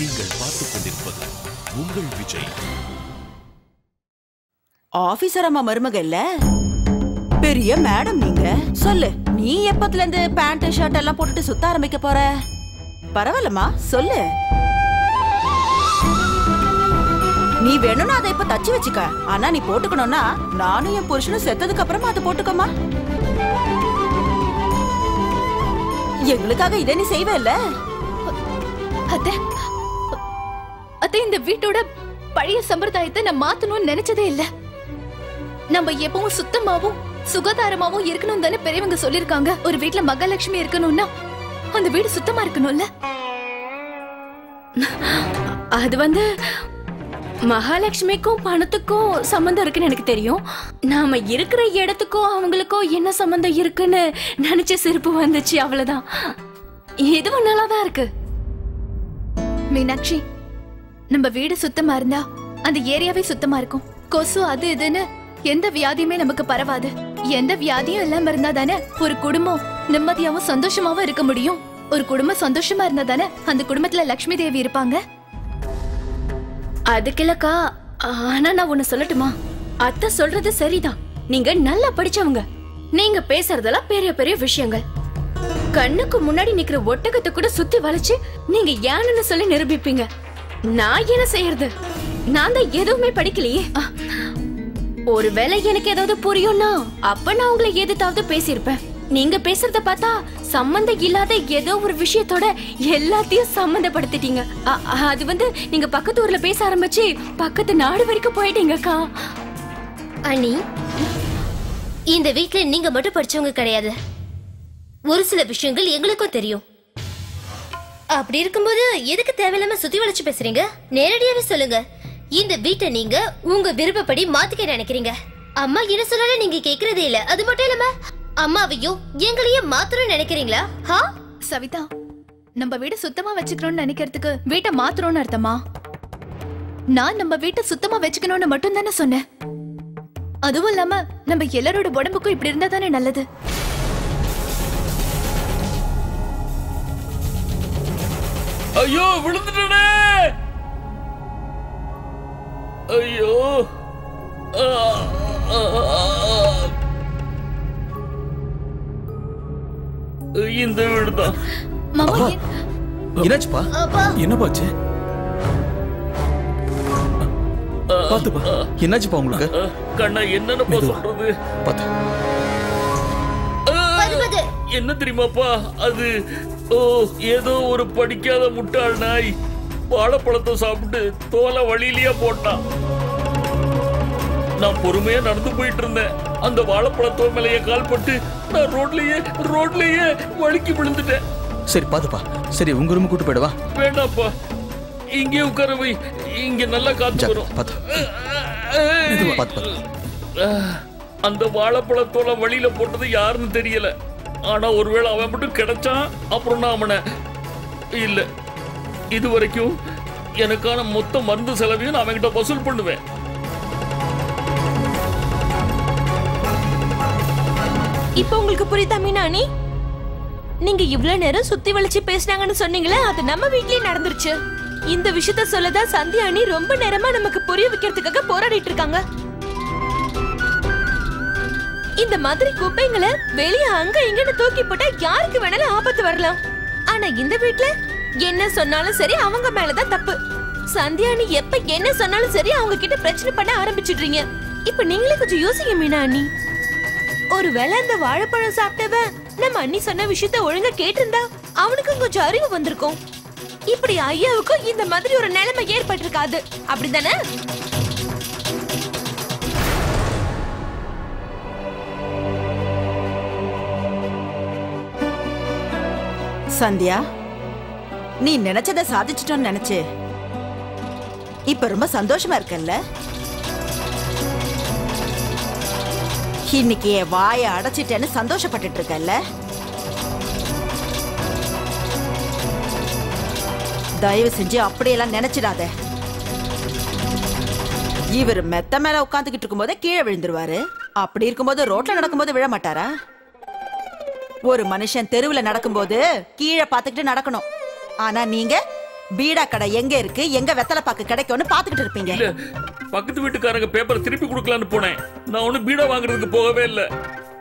நீங்கள் பார்த்துக் கொண்டிருப்பது உங்கள் விஜய். ஆபீசர் அம்மா மருமக இல்ல, பெரிய மேடம் நீங்க. சொல்லு, நீ எப்பத்துல இருந்து பேண்ட் ஷர்ட் எல்லாம் போட்டுட்டு சுத்த ஆரம்பிக்க போற? பரவாயில்லம்மா, சொல்லு. நீ வேணும்னா அதை இப்ப தச்சு வச்சுக்க. ஆனா நீ போட்டுக்கணும்னா நானும் என் புருஷனும் செத்ததுக்கு அப்புறமா அதை போட்டுக்கோமா. எங்களுக்காக இதை நீ செய்வே இல்ல? அத்தை, இந்த வீட்டோட பழைய சம்பிரதாயத்தை நான் மாத்தணும்னு நினைச்சதே இல்ல. நம்ம எப்பவும் சுத்தமாவும் சுகாதாரமாவும் இருக்கணும் தானே பெரியவங்க சொல்லிருக்காங்க. ஒரு வீட்டுல மகாலட்சுமி இருக்கணும்னா அந்த வீடு சுத்தமா இருக்கணும்ல. அது மகாலட்சுமிக்கும் பணத்துக்கும் சம்பந்தம் இருக்குன்னு எனக்கு தெரியும். நாம இருக்கிற இடத்துக்கும் அவங்களுக்கும் என்ன சம்பந்தம் இருக்குன்னு நினைச்ச சிரிப்பு வந்துச்சு, அவ்வளவுதான். இதுவும் நல்லாதான் இருக்கு. மீனாட்சி, நம்ம வீடு சுத்தமா இருந்தா அந்த ஏரியாவே சுத்தமா இருக்கும். கொசு அது இதுன்னு எந்த வியாதியுமே நமக்கு பரவாது. எந்த வியாதியும் இல்லாம இருந்தா தானே ஒரு குடும்பம் நிம்மதியாவும் சந்தோஷமாவும் இருக்க முடியும். ஒரு குடும்பம் சந்தோஷமா இருந்தா தானே அந்த குடும்பத்துல லட்சுமி தேவி இருப்பாங்க. அதுக்கில்லக்கா, ஆனா நான் ஒண்ணு சொல்லட்டுமா? அத்தை சொல்றது சரிதான். நீங்க நல்லா படிச்சவங்க. நீங்க பேசுறதெல்லாம் பெரிய பெரிய விஷயங்கள். கண்ணுக்கு முன்னாடி நிக்கிற ஒட்டகத்தை கூட சுத்தி வளைச்சு நீங்க யானுன்னு சொல்லி நிரூபிப்பீங்க. நான் என்ன செய்யறது? நான் தான் எதுவுமே படிக்கலையே. ஒருவேளை எனக்கு ஏதாவது புரியும்னா அப்ப நான் உங்களை எதுதாவது பேசியிருப்பேன். நீங்க பேசுறத பார்த்தா சம்பந்தம் இல்லாத ஏதோ ஒரு விஷயத்தோட எல்லாத்தையும் சம்பந்தப்படுத்திட்டீங்க. அது நீங்க பக்கத்து ஊர்ல பேச ஆரம்பிச்சு பக்கத்து நாடு வரைக்கும் போயிட்டீங்கக்கா. அண்ணி, இந்த வீட்ல நீங்க மட்டும் படிச்சவங்க கிடையாது. ஒரு சில விஷயங்கள் எங்களுக்கும் தெரியும். அப்படி இருக்கும்போது எதுக்கு தேவையில்லாம சுத்தி வளைச்சு பேசுறீங்க? நேரடியாவே சொல்லுங்க. இந்த வீட்டை நீங்க உங்க விருப்பப்படி மாத்திக்க நினைக்கிறீங்க. அம்மா என்ன சொன்னாலும் நீங்க கேக்குறதே இல்ல. அது மட்டும் இல்லாம அம்மாவையும் எங்களையும் மாத்தணும்னு நினைக்கிறீங்களா? சவிதா, நம்ம வீட்டை சுத்தமா வச்சுக்கணும்னு நினைக்கிறதுக்கு வீட்டை மாத்துறோம்னு அர்த்தமா? நான் நம்ம வீட்டை சுத்தமா வச்சுக்கணும்னு மட்டும் தானே சொன்னேன். அதுவும் இல்லாம நம்ம எல்லாரோட உடம்புக்கும் இப்படி இருந்தா தானே நல்லது. ஐயோ, விழுந்துட்டே. ஐயோ, இந்த வீடுதான். என்னாச்சுப்பா? என்ன பாச்சு? பாத்துப்பா, என்னாச்சுப்பா உங்களுக்கு? கண்ணா, என்னன்னு சொல்றது? என்ன தெரியுமாப்பா, அது ஏதோ ஒரு படிக்காத முட்டாள் நாய் வாழைப்பழத்தை சாப்பிட்டு தோலை வழியிலேயே போட்டான். நான் பொறுமையா நடந்து போயிட்டு இருந்தேன். அந்த வாழைப்பழத்தோ மேலேயே கால் பட்டு நான் ரோட்லயே வழுக்கி விழுந்துட்டேன். சரி பாத்துப்பா, சரி உங்க ரூம் கூட்டு போயிடுவா. வேண்டாப்பா, இங்கே உட்கார வை. இங்க நல்லா காத்து வரும். அந்த வாழைப்பழத்தோல வழியில போட்டது யாருன்னு தெரியல. ஆனா ஒருவேளை அவன் மட்டும் கிடைச்சான், அப்புறம் நான் அவனை இல்ல, இது வரைக்கும் எனக்கான மொத்த மருந்து செலவையும் நான் அவன்கிட்ட வசூல் பண்ணுவேன். இப்ப உங்களுக்கு புரியுதா மீனாணி? நீங்க இவ்வளவு நேரம் சுத்தி வளைச்சு பேசினாங்கன்னு சொன்னீங்களே, அது நம்ம வீட்லயே நடந்துருச்சு. இந்த விஷயத்த சொல்லதான் சந்தியா அண்ணி ரொம்ப நேரமா நமக்கு புரிய வைக்கிறதுக்காக போராடிட்டு இருக்காங்க. இந்த மாதிரி குப்பைங்களை வெளியே அங்க இங்கன்னு தூக்கி போட்டா யாருக்கு வேணாலும் ஆபத்து வரலாம். ஆனா இந்த வீட்ல என்ன சொன்னாலும் சரி அவங்க மேலதான் தப்பு. சந்தியா அண்ணி எப்ப என்ன சொன்னாலும் சரி அவங்க கிட்ட பிரச்சனை பண்ண ஆரம்பிச்சிடுறீங்க. இப்ப நீங்களே கொஞ்சம் யோசிங்க மீனா அண்ணி. ஒருவேளை அந்த வாழைப்பழம் சாப்பிட்டவன் நம்ம அண்ணி சொன்ன விஷயத்த ஒழுங்கா கேட்டிருந்தா அவனுக்கும் கொஞ்சம் அறிவு வந்திருக்கும். இப்படி ஐயாவுக்கும் இந்த மாதிரி ஒரு நிலைமை ஏற்பட்டிருக்காது, அப்படிதானே? சந்தியா, நீ நினைச்சதை சாதிச்சிட்டோன்னு நினைச்சு இப்ப ரொம்ப சந்தோஷமா இருக்கல்ல? இன்னைக்கு வாயை அடைச்சிட்டேன்னு சந்தோஷப்பட்டுட்டு இருக்கல்ல? தயவு செஞ்சு அப்படியெல்லாம் நினைச்சிடாத. இவர் மெத்த மேல உட்காந்துக்கிட்டு இருக்கும் போதே கீழே விழுந்துருவாரு. அப்படி இருக்கும்போது ரோட்ல நடக்கும்போது விழ மாட்டாரா? ஒரு மனுஷன் தெருவுல நடக்கும்போது கீழே பார்த்துக்கிட்டு நடக்கணும். ஆனா நீங்க பீடா கடை எங்க இருக்கு, எங்க வெத்தலை பாக்கு கிடைக்கும்னு பாத்துக்கிட்டு இருப்பீங்க. இல்ல, பக்கத்து வீட்டுக்காரங்க பேப்பர் திருப்பி கொடுக்கலான்னு போனேன். நான் ஒண்ணு பீடா வாங்குறதுக்கு போகவே இல்ல.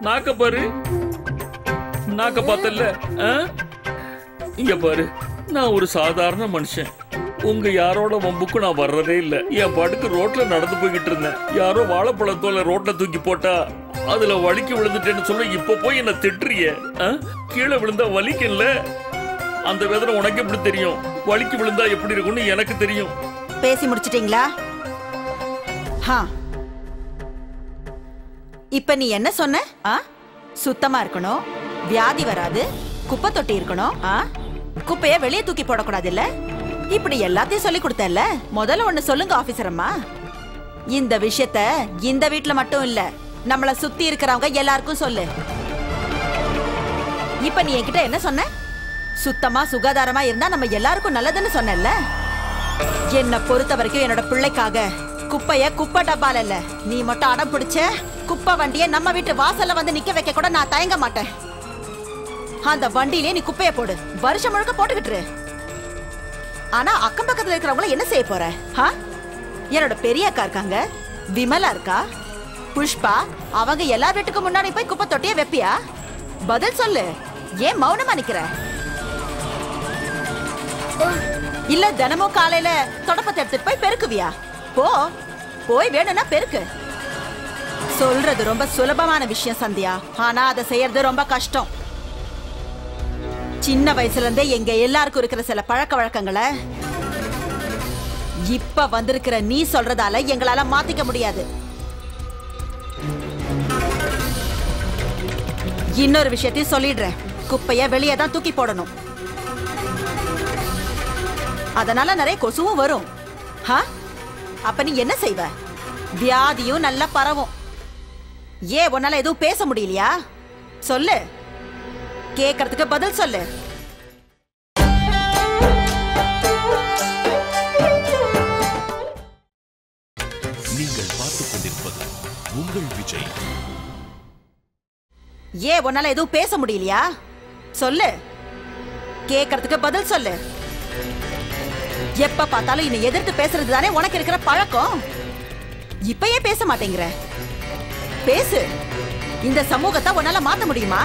நாக்க பாரு, நாக்க பார்த்தல்ல. இங்க பாரு, நான் ஒரு சாதாரண மனுஷன். உங்க யாரோட வம்புக்கு நான் வர்றதே இல்ல. என் பாட்டுக்கு ரோட்ல நடந்து போய்கிட்டு இருந்தேன். யாரோ வாழைப்பழத்தோல ரோட்ல தூக்கி போட்டா அதுல வலிக்கு விழுந்துட்டேன்னு சொல்ல இப்ப போய் என்ன திட்டுறிய? கீழே விழுந்தா வலிக்கல, அந்த வேதனை உனக்கு எப்படி தெரியும்? வலிக்கு விழுந்தா எப்படி இருக்கும்னு எனக்கு தெரியும். பேசி முடிச்சிட்டீங்களா? இப்ப நீ என்ன சொன்ன? சுத்தமா இருக்கணும், வியாதி வராது, குப்பை தொட்டி இருக்கணும், குப்பைய வெளியே தூக்கி போடக்கூடாது இல்ல? இப்படி எல்லாத்தையும் சொல்லி கொடுத்தல. முதல்ல ஒண்ணு சொல்லுங்க ஆபீசர் அம்மா, இந்த விஷயத்த இந்த வீட்டுல மட்டும் இல்ல, நம்மள சுத்தி இருக்கிறவங்க எல்லாருக்கும் சொல்லு. இப்ப நீ என்கிட்ட என்ன சொன்ன? சுத்தமா சுகாதாரமா இருந்தா நம்ம எல்லாருக்கும் நல்லதுன்னு சொன்னல. என்ன பொறுத்த வரைக்கும் என்னோட பிள்ளைக்காக குப்பைய குப்பை டப்பால இல்ல, நீ மட்டும் அடம் பிடிச்ச குப்பை வண்டிய நம்ம வீட்டு வாசல்ல வந்து நிக்க வைக்க கூட நான் தயங்க மாட்டேன். அந்த வண்டியிலே நீ குப்பைய போடு, வருஷம் முழுக்க போட்டுக்கிட்டு. ஆனா அக்கம் பக்கத்துல இருக்கிறவங்கள என்ன செய்ய போற? என்னோட பெரிய அக்கா இருக்காங்க, விமலா இருக்கா, புஷ்பா, அவங்க எல்லா வீட்டுக்கு முன்னாடி போய் குப்பை தொட்டிய வைப்பியா? பதில் சொல்லு. ஏன் மௌனமா நிக்கிற? இல்ல தினமும் காலையில தொடப்பத்தை எடுத்துட்டு போய் பெருக்குவியா? போய் வேணும்னா பெருக்கு. சொல்றது ரொம்ப சுலபமான விஷயம் சந்தியா, ஆனா அதை செய்யறது ரொம்ப கஷ்டம். சின்ன வயசுல இருந்தே எங்க எல்லாருக்கும் இருக்கிற சில பழக்க வழக்கங்களை இப்ப வந்திருக்கிற நீ சொல்றதால எங்களால மாத்திக்க முடியாது. இன்னொரு விஷயத்தையும் சொல்லிடுறேன், குப்பைய வெளியே தான் தூக்கி போடணும். அதனால நிறைய கொசுவும் வரும். அப்ப நீ என்ன செய்வ? வியாதியும் நல்லா பரவும். ஏன் உன்னால எதுவும் பேச முடியலையா? சொல்லு, கேக்குறதுக்கு பதில் சொல்லு. நீங்கள் பார்த்துக் கொண்டிருப்பது உங்கள் விஜய். ஏன் உன்னால எதுவும் பேச முடியலையா? சொல்லு, கேக்குறதுக்கு பதில் சொல்லு. எப்ப பார்த்தாலும் இன்னை எதிர்த்து பேசுறது தானே உனக்கு இருக்கிற பழக்கம். இப்பயே பேச மாட்டேங்கிற. பேசு. இந்த சமூகத்தை உன்னால மாத்த முடியுமா?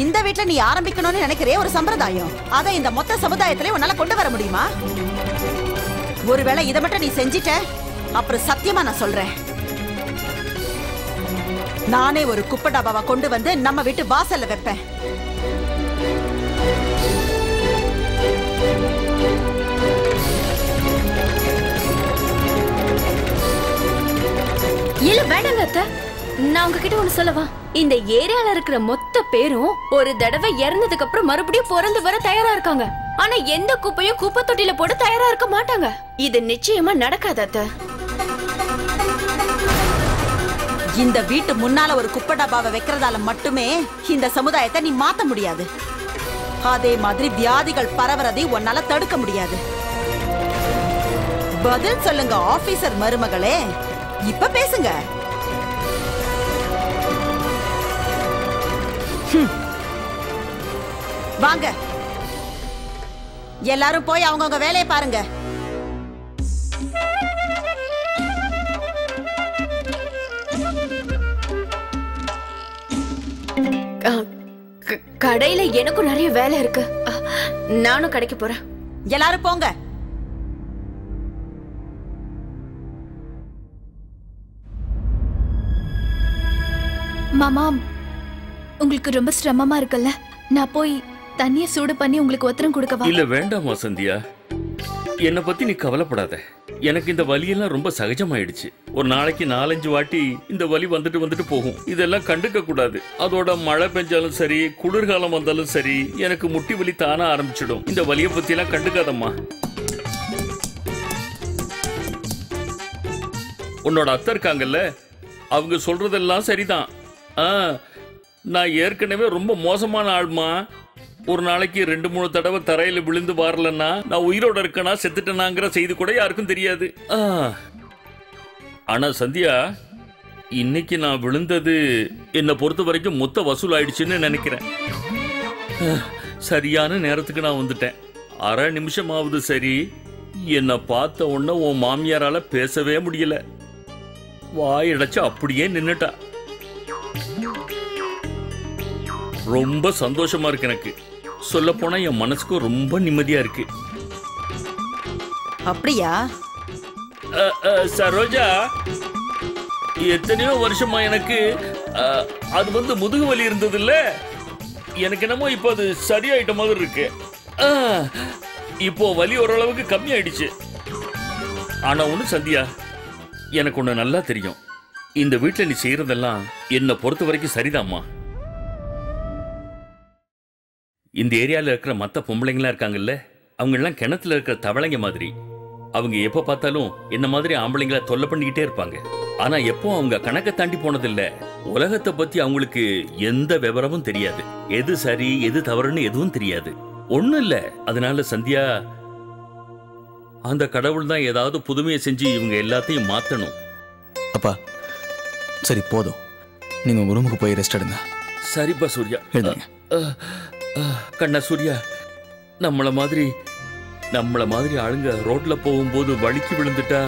இந்த வீட்டுல நீ ஆரம்பிக்கணும்னு நினைக்கிறே ஒரு சம்பிரதாயம், அதை இந்த மொத்த சமுதாயத்திலே உன்னால கொண்டு வர முடியுமா? ஒருவேளை இதை மட்டும் நீ செஞ்சிட்ட, அப்புறம் சத்தியமா நான் சொல்றேன், நானே ஒரு குப்பை டப்பாவை கொண்டு வந்து நம்ம வீட்டு வாசல்ல வைப்பேன். இல்ல வேண்டாங்க அத்தை, நான் உங்ககிட்ட ஒண்ணு சொல்லவா? இந்த ஏரியால இருக்கிற மொத்த பேரும் ஒரு தடவை இறந்ததுக்கு அப்புறம் மறுபடியும் பிறந்து வர தயாரா இருக்காங்க. ஆனா எந்த குப்பையும் குப்பை தொட்டில போட தயாரா இருக்க மாட்டாங்க. இது நிச்சயமா நடக்காது அத்தை. இந்த வீட்டு முன்னால ஒரு குப்பை டப்பாவை வைக்கிறதால மட்டுமே இந்த சமுதாயத்தை நீ மாத்த முடியாது. அதே மாதிரி வியாதிகள் பரவறதை உன்னால தடுக்க முடியாது. பதில் சொல்லுங்க ஆபீசர் மருமகளே, இப்ப பேசுங்க. வாங்க எல்லாரும் போய் அவங்கவங்க வேலையை பாருங்க. கடையில எனக்கும் நிறைய வேலை இருக்கு, நானும் கடைக்கு போறேன். எல்லாரும் போங்க. மாமா, உங்களுக்கு ரொம்ப சிரமமா இருக்குல்ல? நான் போய் தண்ணிய சூடு பண்ணி உங்களுக்கு ஒத்தரம் கொடுக்கவா? இல்ல வேண்டாமா சந்தியா, என்னை பத்தி நீ கவலைப்படாத. எனக்கு இந்த வலியெல்லாம் ரொம்ப சகஜமாயிடுச்சு. ஒரு நாளைக்கு 4-5 வாட்டி இந்த வலி வந்துட்டு வந்துட்டு போகும். இதெல்லாம் கண்டுக்க கூடாது. அதோட மழை பெஞ்சாலும் சரி, குளிர்காலம் வந்தாலும் சரி, எனக்கு முட்டி வலி தானா ஆரம்பிச்சிடும். இந்த வலியை பத்தி எல்லாம் கண்டுக்காதம்மா. உன்னோட அத்தை இருக்காங்கல்ல, அவங்க சொல்றதெல்லாம் சரிதான். நான் ஏற்கனவே ரொம்ப மோசமான ஆள்மா. ஒரு நாளைக்கு 2-3 தடவை தரையில விழுந்து வரலன்னா நான் உயிரோட இருக்கனா செத்துட்டேனாங்கிற செய்தி கூட யாருக்கும் தெரியாது. ஆனா சந்தியா, இன்னைக்கு நான் விழுந்தது என்னை பொறுத்த வரைக்கும் மொத்த வசூல் ஆயிடுச்சுன்னு நினைக்கிறேன். சரியான நேரத்துக்கு நான் வந்துட்டேன். அரை நிமிஷமாவது சரி என்ன பார்த்த உடனே உன் மாமியாரால பேசவே முடியல. வாயடைச்சு அப்படியே நின்னுட்டா. ரொம்ப சந்தோஷமா இருக்கு எனக்கு. சொல்ல போனா என் மனசுக்கு ரொம்ப நிம்மதியா இருக்கு. அப்படியா? சரோஜா, எத்தனையோ வருஷமா எனக்கு அது முதுகு வலி இருந்தது இல்ல, எனக்கு என்னமோ இப்போ அது சரியாயிட்ட மாதிரி இருக்கு. இப்போ வலி ஓரளவுக்கு கம்மி ஆயிடுச்சு. ஆனா ஒண்ணு சந்தியா, எனக்கு ஒண்ணு நல்லா தெரியும். இந்த வீட்டுல நீ செய்யறதெல்லாம் என்னை பொறுத்த வரைக்கும் சரிதாம்மா. இந்த ஏரியால இருக்கிற மத்த பொம்பளைங்களா இருக்காங்கல்ல, அவங்க எல்லாம் கிணத்துல இருக்கிற தவளைங்க மாதிரி. அவங்க எப்ப பார்த்தாலும் என்ன மாதிரி ஆம்பளைங்களை தொல்லை பண்ணிக்கிட்டே இருப்பாங்க. ஆனா எப்போ அவங்க கணக்கை தாண்டி போனதில்ல. உலகத்தை பத்தி அவங்களுக்கு எந்த விவரமும் தெரியாது. எது சரி எது தவறுன்னு எதுவும் தெரியாது. ஒண்ணும் இல்ல. அதனால சந்தியா, அந்த கடவுள் தான் ஏதாவது புதுமையை செஞ்சு இவங்க எல்லாத்தையும் மாத்தணும். அப்பா சரி போதும், நீங்க உங்க ரூமுக்கு போய் ரெஸ்ட் எடுங்க. சரிப்பா சூர்யா. எழுதுங்க. கண்ணா சூர்யா, நம்மள மாதிரி ஆளுங்க ரோட்ல போகும்போது வலிக்கு விழுந்துட்டா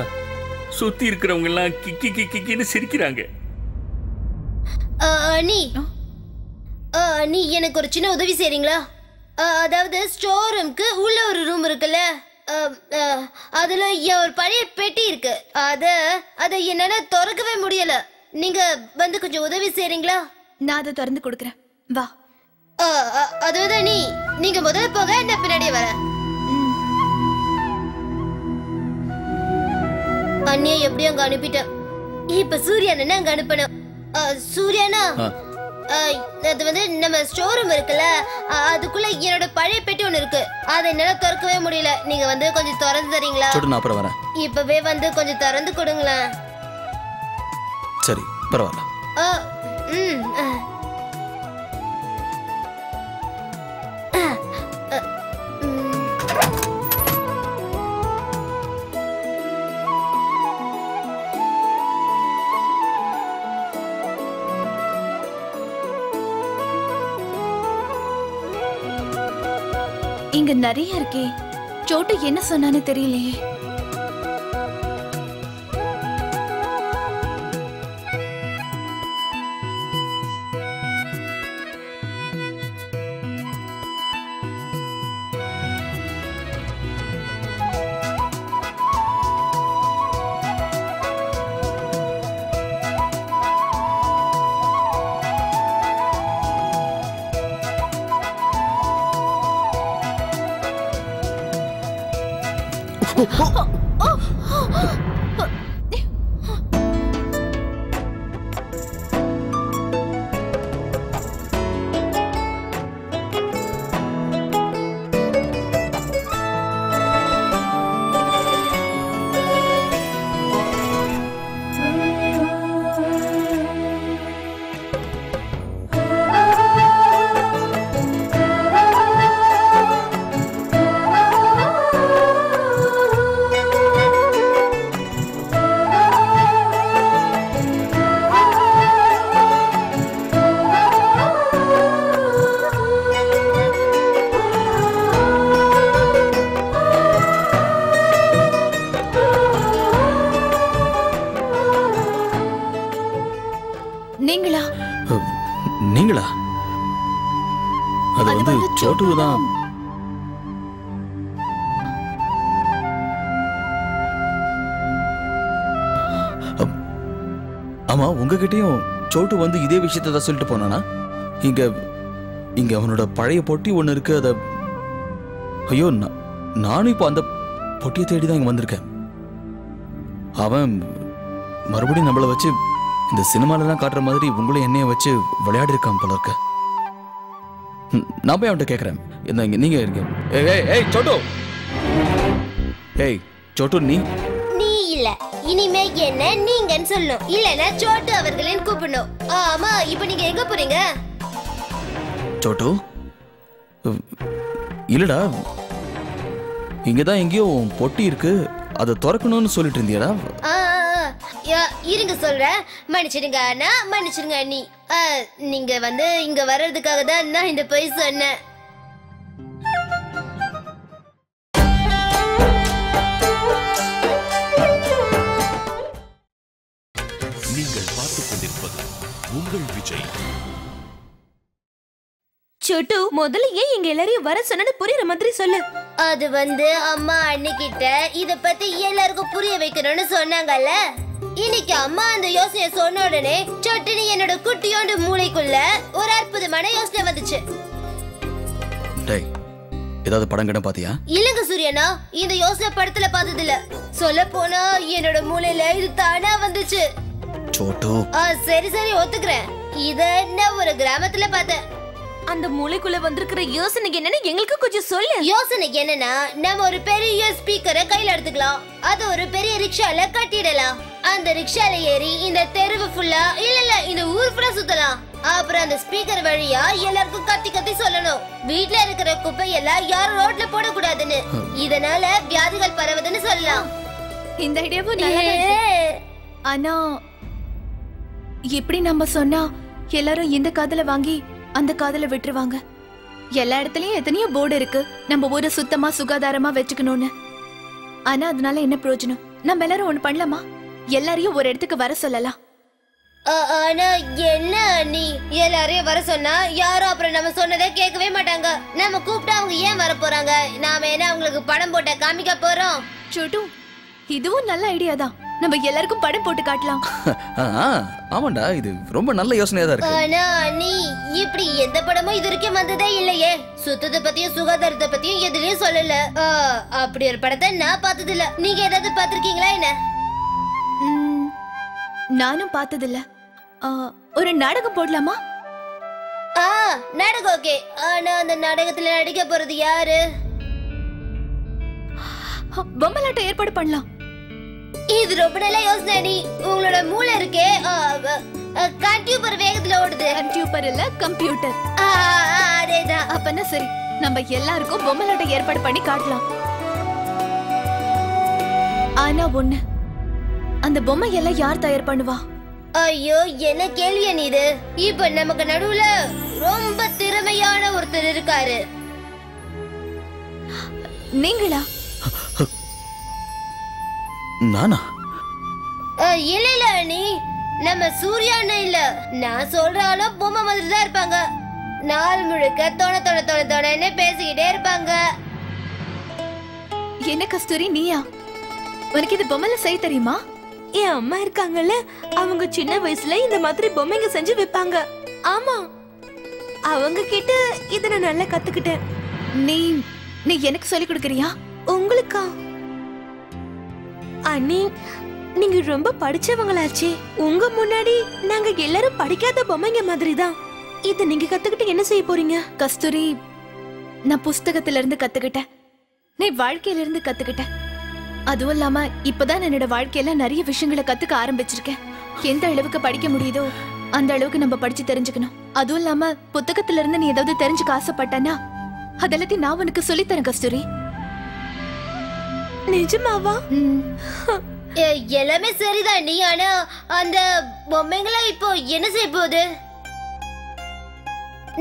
சுத்தி இருக்கிறவங்க எல்லாம் கிக்கி கிக்கின்னு சிரிக்கிறாங்க. நீ எனக்கு ஒரு சின்ன உதவி செய்றீங்களா? அதாவது ஸ்டோர் ரூம்க்கு உள்ள ஒரு ரூம் இருக்குல்ல, அதுல ஒரு பழைய பெட்டி இருக்கு. அத என்னால திறக்கவே முடியல. நீங்க வந்து கொஞ்சம் உதவி செய்றீங்களா? நான் அதை திறந்து கொடுக்கறேன், வா. அதாவது நீங்க முதல்ல போக, நான் பின்னாடியே வரேன். அண்ணிய எப்படி அங்க அனுப்பிட்டேன். இப்ப சூர்யானா அங்க அனுப்பணும். சூர்யானா, அது நம்ம ஸ்டோர் ரூம் இருக்குல்ல, அதுக்குள்ள என்னோட பழைய பெட்டி ஒண்ணு இருக்கு. அதை என்னால திறக்கவே முடியல. நீங்க கொஞ்சம் திறந்து தரீங்களா? நான் அப்புறம் வரேன். இப்பவே கொஞ்சம் திறந்து கொடுங்களேன். சரி பரவாயில்ல. இங்க நிறைய இருக்கே. சோட்டு என்ன சொன்னான்னு தெரியலையே. நீங்களா? அது சோட்டு தான். ஆமா, உங்ககிட்டயும் சோட்டு இதே விஷயத்தை தான் சொல்லிட்டு போனானா? இங்க அவனோட பழைய பொட்டி ஒண்ணு இருக்கு. ஐயோ, நானும் இப்போ அந்த பொட்டியை தேடி தான் இங்க வந்திருக்கேன். அவன் மறுபடியும் நம்மளை வச்சு இந்த சினிமாலெல்லாம் காட்டுற மாதிரி உங்களை என்னைய வச்சு விளையாடி இருக்கான் போல இருக்க. நான் போய் அவன்கிட்ட கேட்கறேன். நீங்க இருக்கீங்க. ஏய் சோட்டு, ஏய் சோட்டு, நீ இல்ல, இனிமே என்ன நீங்கன்னு சொல்லணும். இல்லனா சோட்டு அவர்களையும் கூப்பிடணும். ஆமா, இப்போ நீங்க எங்க போறீங்க? சோட்டு, இல்லடா, இங்கதான் எங்கேயோ பொட்டி இருக்கு, அதை திறக்கணும்னு சொல்லிட்டு இருந்தியடா. இருங்க சொல்றேன். மன்னிச்சிடுங்க அண்ணா, மன்னிச்சிடுங்க அண்ணி. நீங்க இங்க வர்றதுக்காக தான் நான் இந்த பொய் சொன்னேன். சொட்டு முதல்ல ஏன் எங்க எல்லாரையும் வர சொன்னு புரியுற மாதிரி சொல்லு. அது அம்மா அன்னிக்கிட்ட இத பத்தி எல்லாருக்கும் புரிய வைக்கணும்னு சொன்னாங்கல்ல. இன்னைக்கு அம்மா அந்த யோசனையை சொன்ன உடனே சொட்டுனி என்னோட குட்டியோண்டு மூளைக்குள்ள ஒரு அற்புதமான யோசனை வந்துச்சு. டேய், ஏதாவது படம் கிடம் பாத்தியா? இல்லங்க சூரியனா, இந்த யோசனை படத்துல பார்த்தது இல்ல. சொல்ல போனா என்னோட மூளையில இது தானா வந்துச்சு. சோட்டு. சரி சரி ஒத்துக்கிறேன். இத நான் ஒரு கிராமத்துல பார்த்தேன். அந்த மூளைக்குள்ள வந்திருக்கிற யோசனை என்னன்னு எங்களுக்கு கொஞ்சம் சொல்லு. யோசனை என்னன்னா, நம்ம ஒரு பெரிய ஸ்பீக்கரை கையில எடுத்துக்கலாம். அது ஒரு பெரிய ரிக்ஷால கட்டிடலாம். அந்த ரிக்ஷால ஏறி இந்த தெருவு ஃபுல்லா இல்ல இந்த ஊர் ஃபுல்லா சுத்தலாம். அப்புறம் அந்த ஸ்பீக்கர் வழியா எல்லாருக்கும் கத்தி கத்தி சொல்லணும், வீட்ல இருக்கிற குப்பை எல்லாம் யாரும் ரோட்ல போடக்கூடாதுன்னு. இதனால வியாதிகள் பரவுதுன்னு சொல்லலாம். இந்த ஐடியாவும் நல்லா இருக்கு. ஆனா இப்படி நம்ம சொன்னா எல்லாரும் இந்த காதுல வாங்கி அந்த காதுல விட்டுருவாங்க. எல்லா இடத்துலயும் எத்தனையோ போர்டு இருக்கு நம்ம ஊரை சுத்தமா சுகாதாரமா வச்சுக்கணும்னு. ஆனா அதனால என்ன பிரயோஜனம்? நம்ம எல்லாரும் ஒண்ணு பண்ணலாமா? எல்லாரையும் ஒரு இடத்துக்கு வர சொல்லலாம். ஆனா என்ன நீ எல்லாரையும் வர சொன்னா யாரும் அப்புறம் நம்ம சொன்னதை கேட்கவே மாட்டாங்க. நம்ம கூப்பிட்டா அவங்க ஏன் வர போறாங்க? நாம என்ன அவங்களுக்கு படம் போட்ட காமிக்க போறோம்? சோட்டு, இதுவும் நல்ல ஐடியா தான். நம்ம எல்லாருக்கும் படம் போட்டு காட்டலாம். ஆமாண்டா, இது ரொம்ப நல்ல யோசனையா தான் இருக்கு. ஆனா நீ இப்படி எந்த படமும் இது வரைக்கும் வந்ததே இல்லையே. சுத்தத்தை பத்தியும் சுகாதாரத்தை பத்தியும் எதுலயும் சொல்லல. அப்படி ஒரு படத்தை நான் பார்த்தது இல்ல. நீங்க ஏதாவது பாத்திருக்கீங்களா என்ன? நானும் பார்த்ததில்ல. ஒரு நாடகம் போடலாமா? நாடகம் ஓகே. ஆனா அந்த நாடகத்துல நடிக்க போறது யாரு? பொம்மலாட்டம் ஏற்பாடு பண்ணலாம். இது ரொம்ப நல்ல யோசனை. நீ உங்களோட மூளை இருக்கே கம்ப்யூட்டர் வேகத்துல ஓடுது. கம்ப்யூட்டர் இல்ல கம்ப்யூட்டர். அதேதான். அப்பனா சரி, நம்ம எல்லாருக்கும் பொம்மலாட்டம் ஏற்பாடு பண்ணி காட்டலாம். ஆனா ஒண்ணு, அந்த பொம்மை எல்லாம் யார் தயார் பண்ணுவா? ஐயோ, என்ன கேள்வியா நீ இது? இப்ப நமக்கு நடுவுல ரொம்ப திறமையான ஒருத்தர் இருக்காரு. நீங்களா? நானா? இல்ல நீ நம்ம சூர்யான்னு இல்ல. நான் சொல்றாலும் பொம்மை மாதிரி தான் இருப்பாங்க. நாள் முழுக்க தொண பேசிக்கிட்டே இருப்பாங்க. என்ன கஸ்தூரி, நீயா? உனக்கு இது பொம்மைல செய்ய தெரியுமா? என் அம்மா இருக்காங்கல்ல, அவங்க சின்ன வயசுல இந்த மாதிரி பொம்மைங்க செஞ்சு வைப்பாங்க. ஆமா, அவங்க கிட்ட இத நான் நல்லா கத்துக்கிட்டேன். நீ நீ எனக்கு சொல்லி கொடுக்கறியா? உங்களுக்கா? அண்ணி, நீங்க ரொம்ப படிச்சவங்களாச்சே. உங்க முன்னாடி நாங்க எல்லாரும் படிக்காத பொம்மைங்க மாதிரி தான். இத நீங்க கத்துக்கிட்டு என்ன செய்ய போறீங்க? கஸ்தூரி, நான் புஸ்தகத்துல இருந்து கத்துக்கிட்டேன். நீ வாழ்க்கையில இருந்து கத்துக்கிட்டேன். அதுவும் இல்லாம இப்பதான் என்னோட வாழ்க்கையில நிறைய விஷயங்களை கத்துக்க ஆரம்பிச்சிருக்கேன். எந்த அளவுக்கு படிக்க முடியுதோ அந்த அளவுக்கு நம்ம படிச்சு தெரிஞ்சுக்கணும். அதுவும் இல்லாம புத்தகத்துல இருந்து நீ ஏதாவது தெரிஞ்சுக்க ஆசைப்பட்டனா அதெல்லாத்தையும் நான் உனக்கு சொல்லித்தரேன் கஸ்தூரி. நிஜமாவா? எல்லாமே சரிதான் நீ. ஆனா அந்த பொம்மைங்களா இப்போ என்ன செய்ய போகுது?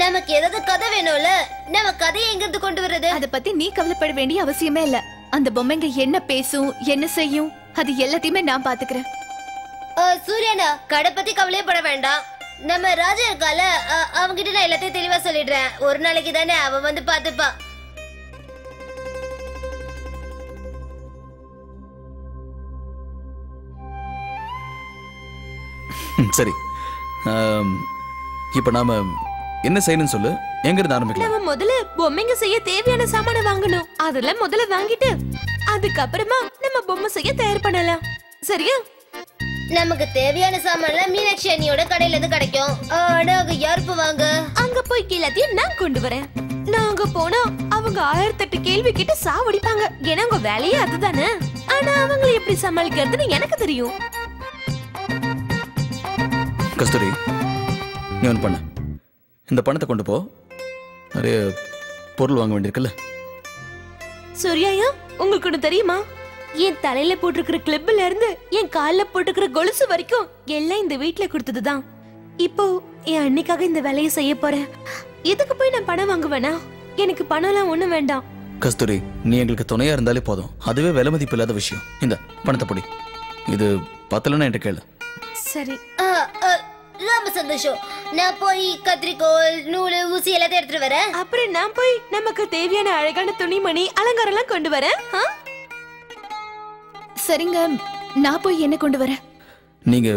நமக்கு ஏதாவது கதை வேணும்ல. நம்ம கதையை எங்க இருந்து கொண்டு வர்றது? அத பத்தி நீ கவலைப்பட வேண்டிய அவசியமே இல்ல. அந்த பொம்மைங்க என்ன பேசும், என்ன செய்யும், அது எல்லாத்தையுமே நான் பாத்துக்கிறேன். சூர்யானா, கடை பத்தி கவலையப்பட வேண்டாம். நம்ம ராஜா இருக்கால, அவங்கிட்ட நான் எல்லாத்தையும் தெளிவா சொல்லிடுறேன். ஒரு நாளைக்கு தானே அவன் வந்து பாத்துப்பா. சரி, இப்ப நாம என்ன செய்யணும்னு சொல்லு. எங்க இருந்து ஆரம்பிக்கலாம்? நம்ம முதல்ல பொம்மைங்க செய்ய தேவையான சாமான வாங்கணும். அதெல்லாம் முதல்ல வாங்கிட்டு அதுக்கப்புறமா நம்ம பொம்மை செய்ய தயார் பண்ணலாம். சரியா? நமக்கு தேவையான சாமான்லாம் மீனாட்சி அண்ணியோட கடையில இருந்து கிடைக்கும். ஆனா அங்க யாருப்பு வாங்க? அங்க போய் எல்லாத்தையும் நான் கொண்டு வரேன். நாங்க போனா அவங்க 1008 கேள்வி கேட்டு சாவடிப்பாங்க. ஏன்னா உங்க வேலையே அதுதானே. ஆனா அவங்களை எப்படி சமாளிக்கிறதுன்னு எனக்கு தெரியும். கஸ்தூரி, நீ ஒன்று பண்ண. இந்த பணத்தை கொண்டு போ. நிறைய பொருள் வாங்க வேண்டியிருக்குல்ல. சூர்யாயா, உங்களுக்கு ஒண்ணு தெரியுமா? என் தலையில போட்டிருக்கிற கிளிப்ல இருந்து என் கால்ல போட்டிருக்கிற கொலுசு வரைக்கும் எல்லாம் இந்த வீட்டுல கொடுத்ததுதான். இப்போ என் அன்னைக்காக இந்த வேலையை செய்ய போறேன். இதுக்கு போய் நான் பணம் வாங்குவேனா? எனக்கு பணம் எல்லாம் ஒண்ணும் வேண்டாம். கஸ்தூரி, நீ எங்களுக்கு துணையா இருந்தாலே போதும். அதுவே விலை மதிப்பு இல்லாத விஷயம். இந்த பணத்தை பொடி. இது பத்தலன்னா என்கிட்ட கேளு. சரி. ரொம்ப சந்தோஷம். நான் போய் கத்திரிக்கோல், நூலு, ஊசி எல்லாத்தையும் எடுத்துட்டு வரேன். அப்புறம் நான் போய் நமக்கு தேவையான அழகான துணிமணி அலங்காரம் எல்லாம் கொண்டு வரேன். சரிங்க, நான் போய் என்ன கொண்டு வரேன். நீங்க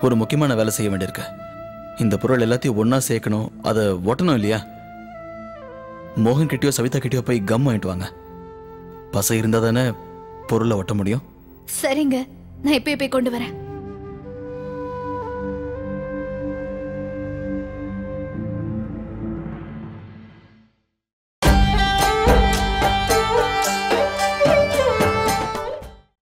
ஒரு முக்கியமான வேலை செய்ய வேண்டியிருக்கு. இந்த பொருள் எல்லாத்தையும் ஒன்னா சேர்க்கணும், அதை ஒட்டணும் இல்லையா? மோகன் கிட்டயோ சவிதா கிட்டயோ போய் கம் வாங்கிட்டு வாங்க. பசை இருந்தா தானே பொருளை ஒட்ட முடியும். சரிங்க, நான் இப்பயே போய் கொண்டு வரேன்.